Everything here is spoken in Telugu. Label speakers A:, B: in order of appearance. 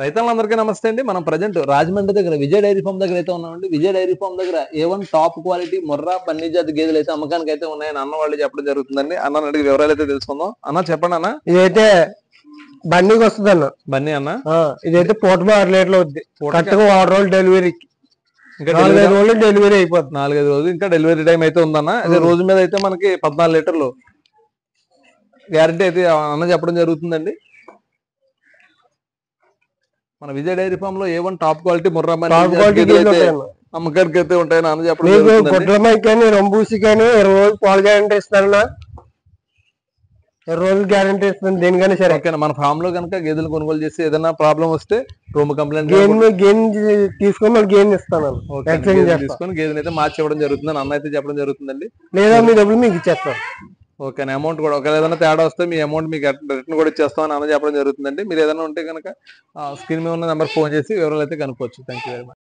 A: రైతులందరికీ నమస్తే అండి. మనం ప్రజెంట్ రాజమండ్రి దగ్గర విజయ డైరీ ఫామ్ దగ్గర అయితే ఉన్నామండి. విజయ డైరీ ఫామ్ దగ్గర A1 టాప్ క్వాలిటీ ముర్రా పన్నీ జాతి గేదెలు అయితే అమ్మకానికి అయితే ఉన్నాయని అన్న వాళ్ళు చెప్పడం జరుగుతుందండి. అన్న అడిగి వివరాలు అయితే తెలుసుకుందాం. అన్న చెప్పండి అన్న.
B: ఇదైతే బండికి వస్తుంది అన్న.
A: బన్నీ అన్న
B: ఇదైతే పూటలో 6 లీటర్లు వద్ది. కరెక్ట్గా 6 రోజులు డెలివరీకి, ఇంకా 4-5 రోజులు డెలివరీ అయిపోతుంది.
A: 4-5 రోజులు ఇంకా డెలివరీ టైం అయితే ఉందన్న. అదే రోజు మీద అయితే మనకి 14 లీటర్లు గ్యారంటీ అయితే అన్న చెప్పడం జరుగుతుందండి. మన విజయ డైరీ ఫామ్ లో A1 టాప్ క్వాలిటీ ముర్రా అమ్మకానికి అయితే ఉంటాయని అన్న చెప్పడం.
B: గుడ్లమై కానీ రంబూసి కానీ 20 రోజులు పాలు గ్యారంటీ ఇస్తారన్నా. 20 రోజులు గ్యారంటీ ఇస్తుంది దేనికైనా సరే.
A: ఓకేనా. మన ఫామ్ లో కనుక గేదెలు కొనుగోలు చేసి ఏదైనా ప్రాబ్లం వస్తే రూమ్ కంప్లైంట్
B: గేన్ తీసుకొని గేన్ ఇస్తాను,
A: తీసుకొని గేదెని అయితే మార్చి ఇవ్వడం జరుగుతుంది అన్న అయితే చెప్పడం జరుగుతుందండి.
B: లేదా మీ డబ్బులు మీకు ఇచ్చేస్తాను.
A: ఓకే. అమౌంట్ కూడా ఒకవేళ ఏదైనా తేడా వస్తే మీ అమౌంట్ మీకు రిటర్న్ కూడా ఇచ్చేస్తామని అన్న చెప్పడం జరుగుతుందండి. మీరు ఏదైనా ఉంటే కనుక స్క్రీన్ మీద ఉన్న నెంబర్ ఫోన్ చేసి వివరాలు అయితే కనుక్కోవచ్చు. Thank you very much.